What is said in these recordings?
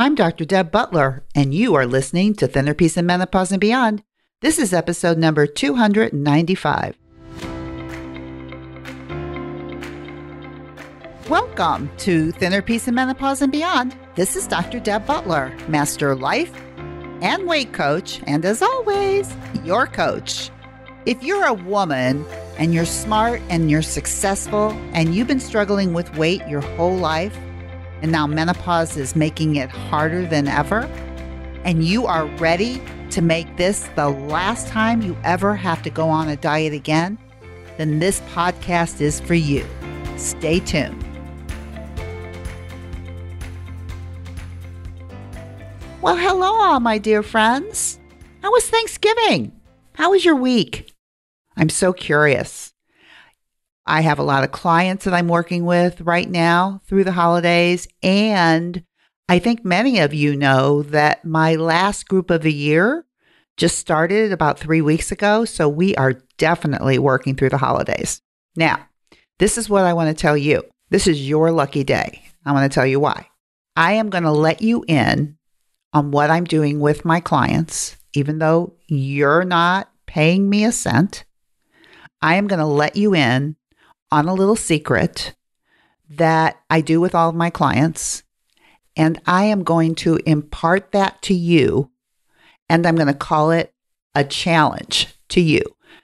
I'm Dr. Deb Butler, and you are listening to Thinner Peace and Menopause and Beyond. This is episode number 295. Welcome to Thinner Peace and Menopause and Beyond. This is Dr. Deb Butler, Master Life and Weight Coach, and as always, your coach. If you're a woman and you're smart and you're successful and you've been struggling with weight your whole life, and now menopause is making it harder than ever, and you are ready to make this the last time you ever have to go on a diet again, then this podcast is for you. Stay tuned. Well, hello, all my dear friends. How was Thanksgiving? How was your week? I'm so curious. I have a lot of clients that I'm working with right now through the holidays, and I think many of you know that my last group of the year just started about 3 weeks ago, so we are definitely working through the holidays. Now, this is what I want to tell you. This is your lucky day. I want to tell you why. I am going to let you in on what I'm doing with my clients, even though you're not paying me a cent. I am going to let you in on a little secret that I do with all of my clients, and I am going to impart that to you, and I'm going to call it a challenge to you.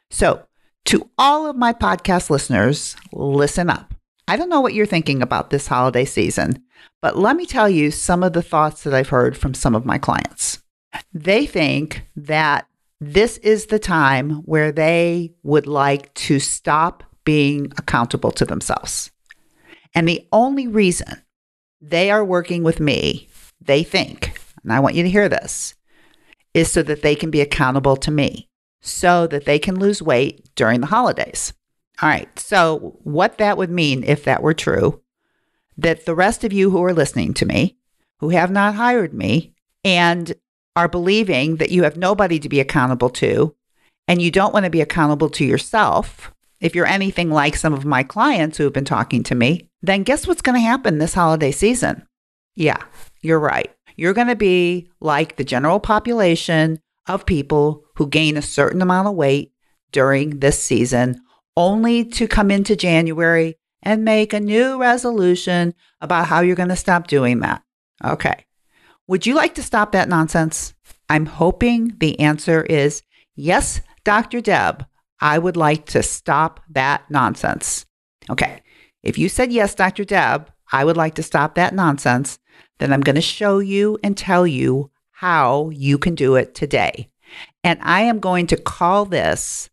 So, to all of my podcast listeners, listen up. I don't know what you're thinking about this holiday season, but let me tell you some of the thoughts that I've heard from some of my clients. They think that this is the time where they would like to stop being accountable to themselves. And the only reason they are working with me, they think, and I want you to hear this, is so that they can be accountable to me, so that they can lose weight during the holidays. All right, so what that would mean if that were true, that the rest of you who are listening to me, who have not hired me, and are believing that you have nobody to be accountable to, and you don't want to be accountable to yourself, if you're anything like some of my clients who have been talking to me, then guess what's going to happen this holiday season? Yeah, you're right. You're going to be like the general population of people who gain a certain amount of weight during this season, only to come into January and make a new resolution about how you're going to stop doing that. Okay. Would you like to stop that nonsense? I'm hoping the answer is yes, Dr. Deb. I would like to stop that nonsense. Okay. If you said yes, Dr. Deb, I would like to stop that nonsense, then I'm going to show you and tell you how you can do it today. And I am going to call this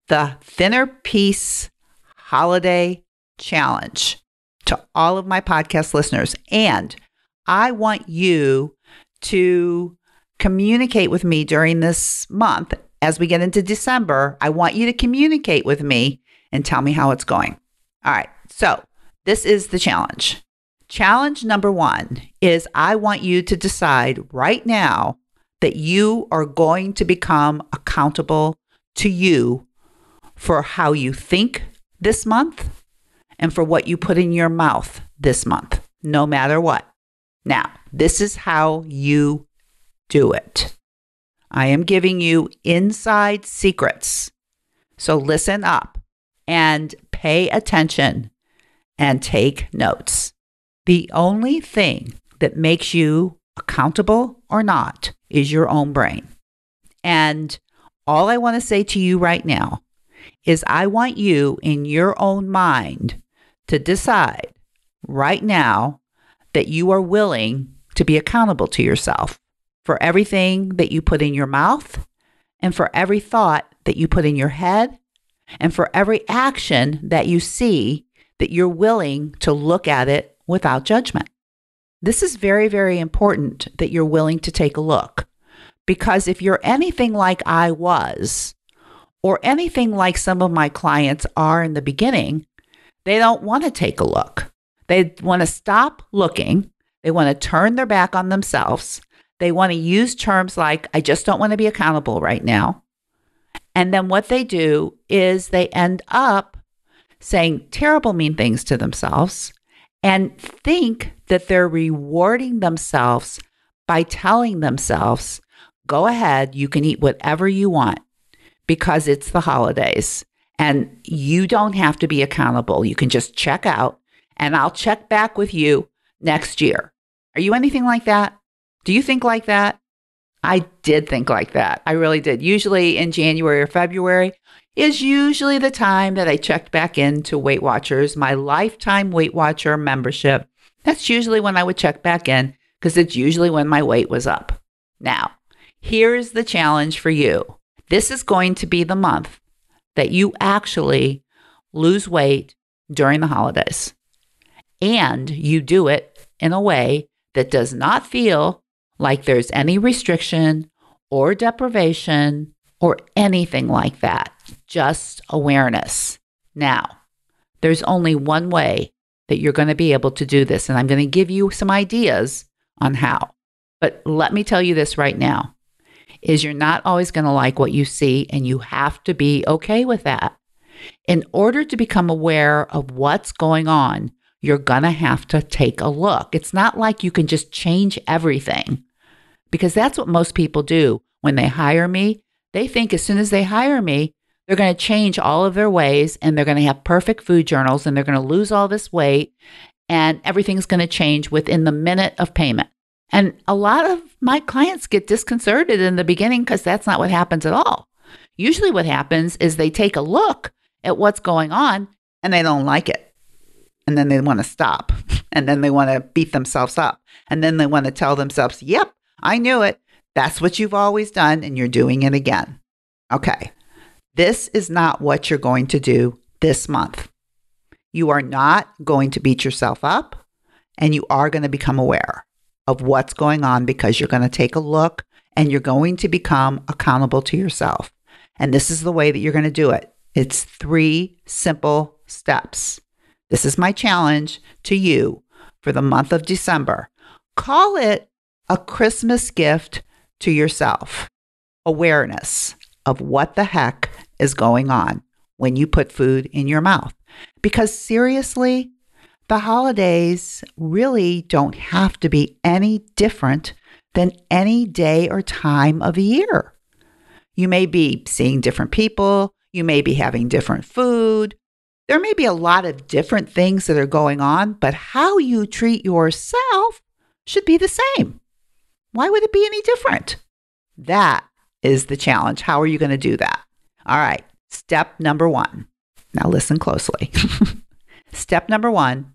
the Thinner Peace Holiday Challenge to all of my podcast listeners. And I want you to communicate with me during this month. As we get into December, I want you to communicate with me and tell me how it's going. All right. So this is the challenge. Challenge number 1 is I want you to decide right now that you are going to become accountable to you for how you think this month and for what you put in your mouth this month, no matter what. Now, this is how you do it. I am giving you inside secrets. So listen up and pay attention and take notes. The only thing that makes you accountable or not is your own brain. And all I want to say to you right now is I want you in your own mind to decide right now that you are willing to be accountable to yourself for everything that you put in your mouth and for every thought that you put in your head and for every action that you see, that you're willing to look at it without judgment. This is very, very important that you're willing to take a look, because if you're anything like I was, or anything like some of my clients are in the beginning, they don't want to take a look. They want to stop looking. They want to turn their back on themselves. They want to use terms like, I just don't want to be accountable right now. And then what they do is they end up saying terrible, mean things to themselves and think that they're rewarding themselves by telling themselves, go ahead, you can eat whatever you want because it's the holidays and you don't have to be accountable. You can just check out and I'll check back with you next year. Are you anything like that? Do you think like that? I did think like that. I really did. Usually in January or February is usually the time that I checked back into Weight Watchers, my lifetime Weight Watcher membership. That's usually when I would check back in because it's usually when my weight was up. Now, here's the challenge for you. This is going to be the month that you actually lose weight during the holidays. And you do it in a way that does not feel like there's any restriction or deprivation or anything like that. Just awareness. Now, there's only one way that you're going to be able to do this, and I'm going to give you some ideas on how. But let me tell you this right now, is you're not always going to like what you see, and you have to be okay with that. In order to become aware of what's going on, you're going to have to take a look. It's not like you can just change everything, because that's what most people do. When they hire me, they think as soon as they hire me, they're going to change all of their ways and they're going to have perfect food journals and they're going to lose all this weight and everything's going to change within the minute of payment. And a lot of my clients get disconcerted in the beginning because that's not what happens at all. Usually what happens is they take a look at what's going on and they don't like it. And then they want to stop. And then they want to beat themselves up. And then they want to tell themselves, yep, I knew it. That's what you've always done and you're doing it again. Okay. This is not what you're going to do this month. You are not going to beat yourself up and you are going to become aware of what's going on because you're going to take a look and you're going to become accountable to yourself. And this is the way that you're going to do it. It's 3 simple steps. This is my challenge to you for the month of December. Call it a Christmas gift to yourself. Awareness of what the heck is going on when you put food in your mouth. Because seriously, the holidays really don't have to be any different than any day or time of year. You may be seeing different people. You may be having different food. There may be a lot of different things that are going on, but how you treat yourself should be the same. Why would it be any different? That is the challenge. How are you going to do that? All right. Step number 1. Now listen closely. Step number 1,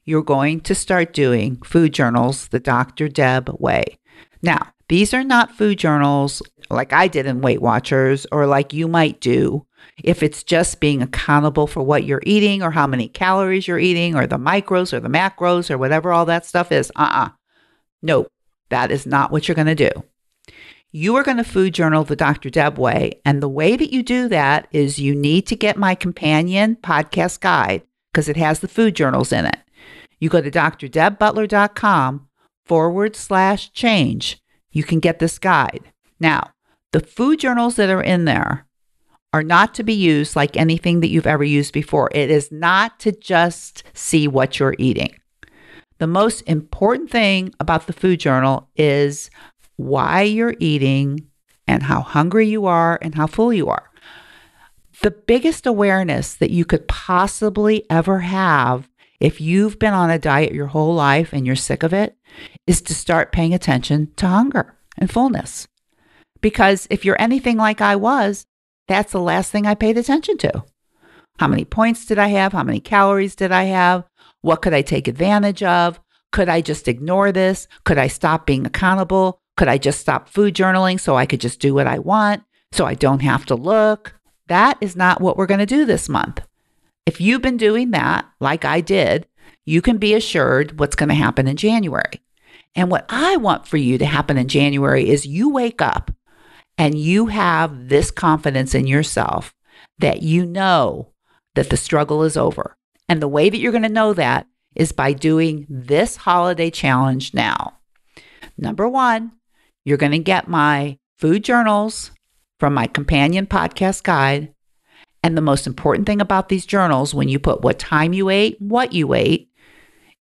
you're going to start doing food journals the Dr. Deb way. Now, these are not food journals like I did in Weight Watchers or like you might do if it's just being accountable for what you're eating or how many calories you're eating or the micros or the macros or whatever all that stuff is. No, that is not what you're going to do. You are going to food journal the Dr. Deb way. And the way that you do that is you need to get my companion podcast guide because it has the food journals in it. You go to drdebbutler.com/change. You can get this guide. Now, the food journals that are in there are not to be used like anything that you've ever used before. It is not to just see what you're eating. The most important thing about the food journal is why you're eating and how hungry you are and how full you are. The biggest awareness that you could possibly ever have if you've been on a diet your whole life and you're sick of it is to start paying attention to hunger and fullness. Because if you're anything like I was, that's the last thing I paid attention to. How many points did I have? How many calories did I have? What could I take advantage of? Could I just ignore this? Could I stop being accountable? Could I just stop food journaling so I could just do what I want so I don't have to look? That is not what we're going to do this month. If you've been doing that, like I did, you can be assured what's going to happen in January. And what I want for you to happen in January is you wake up and you have this confidence in yourself that you know that the struggle is over. And the way that you're going to know that is by doing this holiday challenge now. Number 1, you're going to get my food journals from my companion podcast guide. And the most important thing about these journals, when you put what time you ate, what you ate,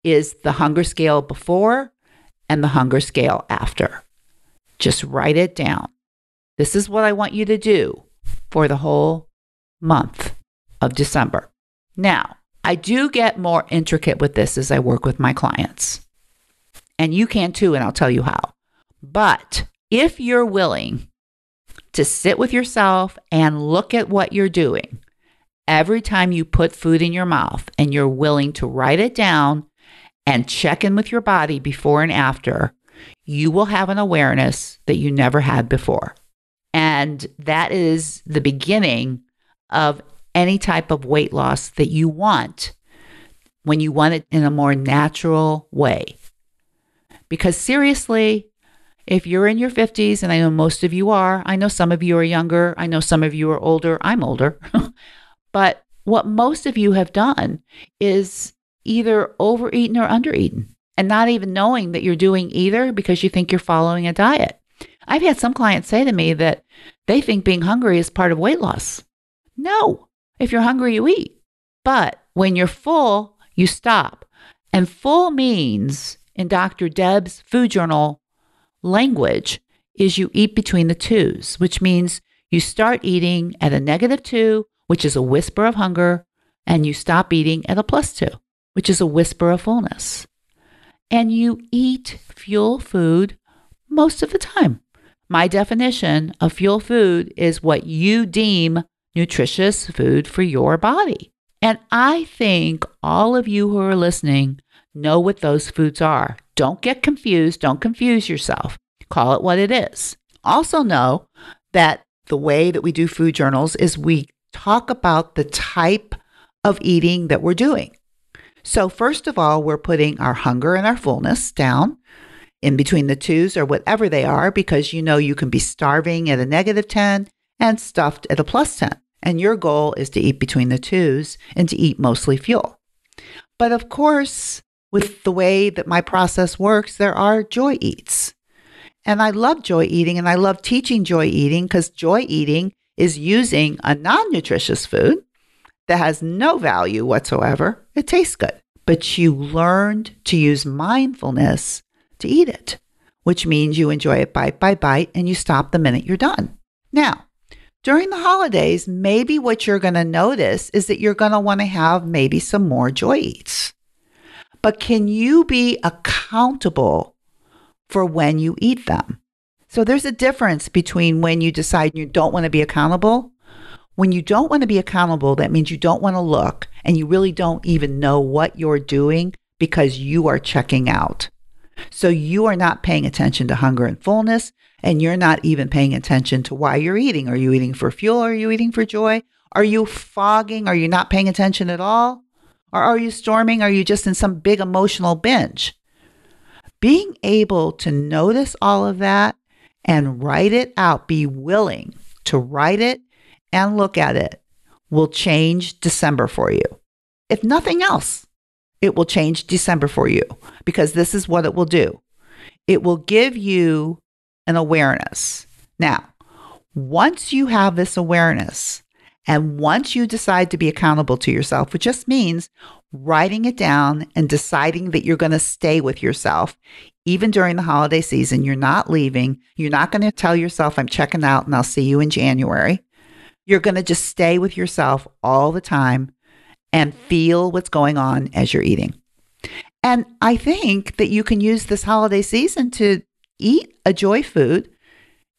is the hunger scale before and the hunger scale after. Just write it down. This is what I want you to do for the whole month of December. Now, I do get more intricate with this as I work with my clients. And you can too, and I'll tell you how. But if you're willing to sit with yourself and look at what you're doing every time you put food in your mouth, and you're willing to write it down and check in with your body before and after, you will have an awareness that you never had before. And that is the beginning of any type of weight loss that you want, when you want it in a more natural way. Because seriously, if you're in your 50s, and I know most of you are, I know some of you are younger, I know some of you are older, I'm older, but what most of you have done is either overeaten or undereaten, and not even knowing that you're doing either because you think you're following a diet. I've had some clients say to me that they think being hungry is part of weight loss. No, if you're hungry, you eat. But when you're full, you stop. And full means, in Dr. Deb's food journal language, is you eat between the twos, which means you start eating at a -2, which is a whisper of hunger, and you stop eating at a +2, which is a whisper of fullness. And you eat fuel food most of the time. My definition of fuel food is what you deem nutritious food for your body. And I think all of you who are listening know what those foods are. Don't get confused. Don't confuse yourself. Call it what it is. Also know that the way that we do food journals is we talk about the type of eating that we're doing. So first of all, we're putting our hunger and our fullness down in between the twos or whatever they are, because you know you can be starving at a -10 and stuffed at a +10. And your goal is to eat between the twos and to eat mostly fuel. But of course, with the way that my process works, there are joy eats. And I love joy eating, and I love teaching joy eating, because joy eating is using a non-nutritious food that has no value whatsoever. It tastes good, but you learned to use mindfulness to eat it, which means you enjoy it bite by bite and you stop the minute you're done. Now, during the holidays, maybe what you're going to notice is that you're going to want to have maybe some more joy eats. But can you be accountable for when you eat them? So there's a difference between when you decide you don't want to be accountable. When you don't want to be accountable, that means you don't want to look, and you really don't even know what you're doing because you are checking out. So you are not paying attention to hunger and fullness, and you're not even paying attention to why you're eating. Are you eating for fuel? Are you eating for joy? Are you fogging? Are you not paying attention at all? Or are you storming? Are you just in some big emotional binge? Being able to notice all of that and write it out, be willing to write it and look at it, will change December for you. If nothing else, it will change December for you, because this is what it will do. It will give you an awareness. Now, once you have this awareness, and once you decide to be accountable to yourself, which just means writing it down and deciding that you're going to stay with yourself, even during the holiday season, you're not leaving. You're not going to tell yourself, I'm checking out and I'll see you in January. You're going to just stay with yourself all the time and feel what's going on as you're eating. And I think that you can use this holiday season to eat a joy food,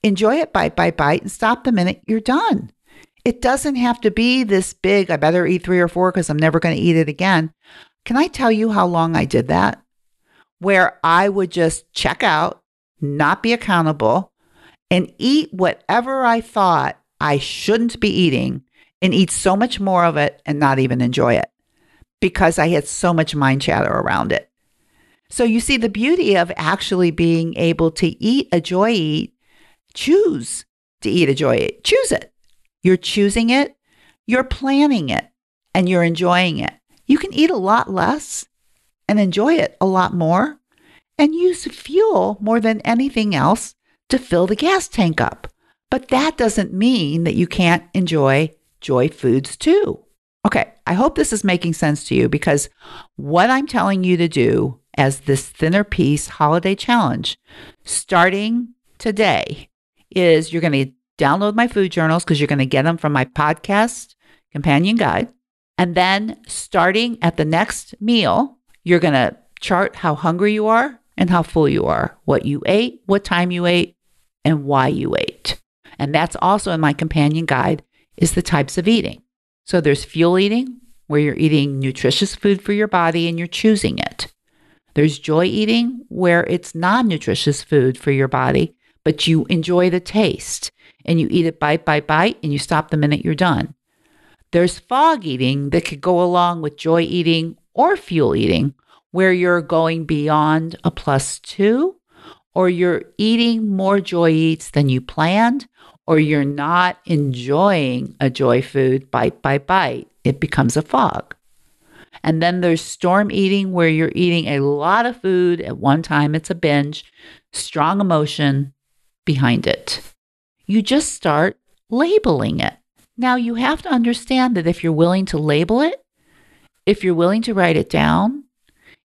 enjoy it bite by bite, and stop the minute you're done. It doesn't have to be this big, I better eat 3 or 4 because I'm never going to eat it again. Can I tell you how long I did that? Where I would just check out, not be accountable, and eat whatever I thought I shouldn't be eating, and eat so much more of it and not even enjoy it because I had so much mind chatter around it. So you see the beauty of actually being able to eat a joy eat, choose to eat a joy eat, choose it. You're choosing it, you're planning it, and you're enjoying it. You can eat a lot less and enjoy it a lot more, and use fuel more than anything else to fill the gas tank up. But that doesn't mean that you can't enjoy joy foods too. Okay, I hope this is making sense to you, because what I'm telling you to do as this thinner piece holiday challenge starting today is you're going to download my food journals because you're going to get them from my podcast companion guide. And then starting at the next meal, you're going to chart how hungry you are and how full you are, what you ate, what time you ate, and why you ate. And that's also in my companion guide is the types of eating. So there's fuel eating, where you're eating nutritious food for your body and you're choosing it. There's joy eating, where it's non-nutritious food for your body, but you enjoy the taste and you eat it bite by bite and you stop the minute you're done. There's fog eating that could go along with joy eating or fuel eating, where you're going beyond a +2, or you're eating more joy eats than you planned, or you're not enjoying a joy food bite by bite. It becomes a fog. And then there's storm eating, where you're eating a lot of food at one time. It's a binge, strong emotion behind it. You just start labeling it. Now, you have to understand that if you're willing to label it, if you're willing to write it down,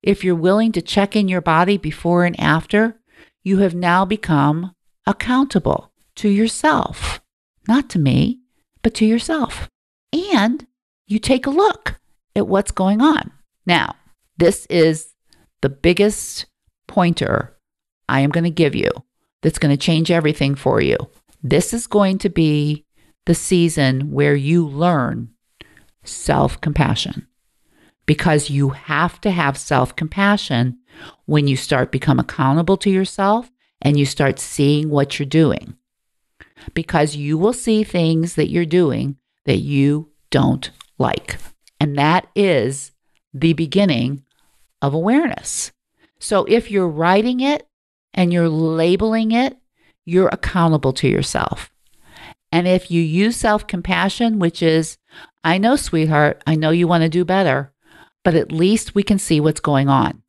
if you're willing to check in your body before and after, you have now become accountable to yourself. Not to me, but to yourself. And you take a look at what's going on. Now, this is the biggest pointer I am going to give you that's going to change everything for you. This is going to be the season where you learn self-compassion, because you have to have self-compassion when you start become accountable to yourself and you start seeing what you're doing, because you will see things that you're doing that you don't like. And that is the beginning of awareness. So if you're writing it and you're labeling it, you're accountable to yourself. And if you use self-compassion, which is, I know, sweetheart, I know you want to do better, but at least we can see what's going on.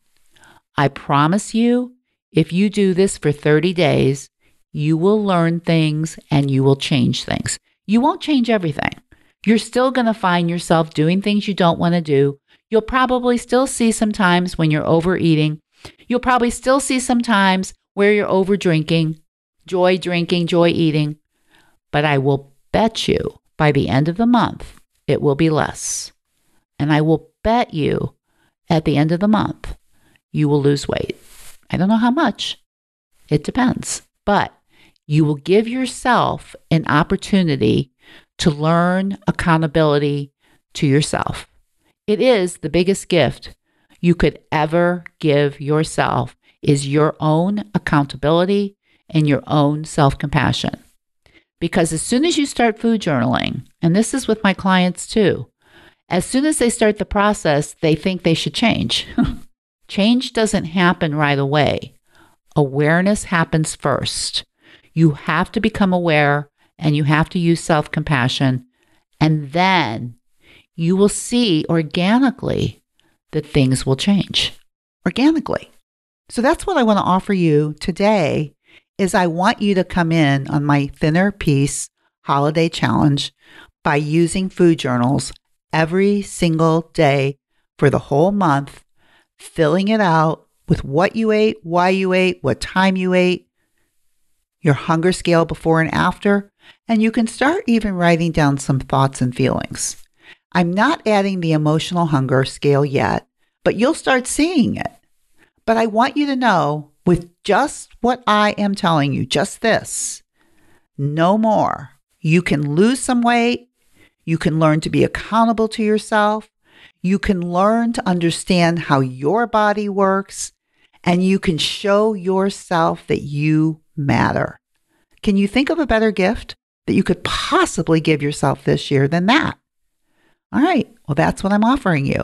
I promise you, if you do this for 30 days, you will learn things and you will change things. You won't change everything. You're still going to find yourself doing things you don't want to do. You'll probably still see some times when you're overeating. You'll probably still see some times where you're over drinking, joy eating. But I will bet you by the end of the month, it will be less. And I will bet you at the end of the month, you will lose weight. I don't know how much. It depends. But you will give yourself an opportunity to learn accountability to yourself. It is the biggest gift you could ever give yourself, is your own accountability and your own self-compassion. Because as soon as you start food journaling, and this is with my clients too, as soon as they start the process, they think they should change. Change doesn't happen right away. Awareness happens first. You have to become aware and you have to use self-compassion, and then you will see organically that things will change. Organically. So that's what I want to offer you today, is I want you to come in on my Thinner Piece Holiday Challenge by using food journals every single day for the whole month, filling it out with what you ate, why you ate, what time you ate, your hunger scale before and after, and you can start even writing down some thoughts and feelings. I'm not adding the emotional hunger scale yet, but you'll start seeing it. But I want you to know, with just what I am telling you, just this, no more. You can lose some weight. You can learn to be accountable to yourself. You can learn to understand how your body works, and you can show yourself that you matter. Can you think of a better gift that you could possibly give yourself this year than that? All right. Well, that's what I'm offering you.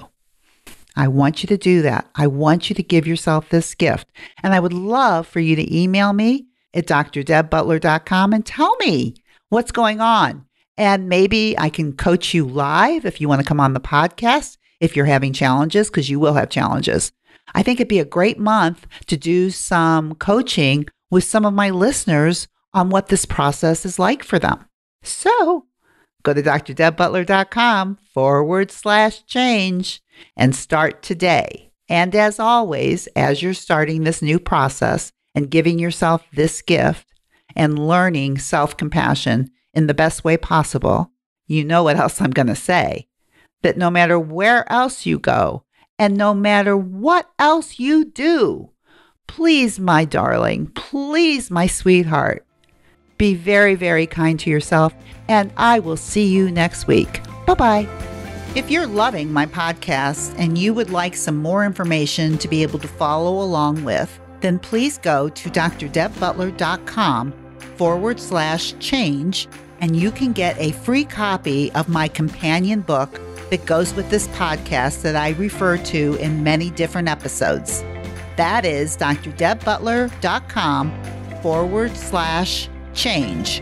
I want you to do that. I want you to give yourself this gift. And I would love for you to email me at drdebbutler.com and tell me what's going on. And maybe I can coach you live if you want to come on the podcast, if you're having challenges, because you will have challenges. I think it'd be a great month to do some coaching with some of my listeners on what this process is like for them. So go to drdebbutler.com/change and start today. And as always, as you're starting this new process and giving yourself this gift and learning self-compassion in the best way possible, you know what else I'm going to say, that no matter where else you go and no matter what else you do, please, my darling, please, my sweetheart, be very, very kind to yourself, and I will see you next week. Bye-bye. If you're loving my podcast and you would like some more information to be able to follow along with, then please go to drdebbutler.com/change, and you can get a free copy of my companion book that goes with this podcast that I refer to in many different episodes. That is drdebbutler.com/change, CHANGE.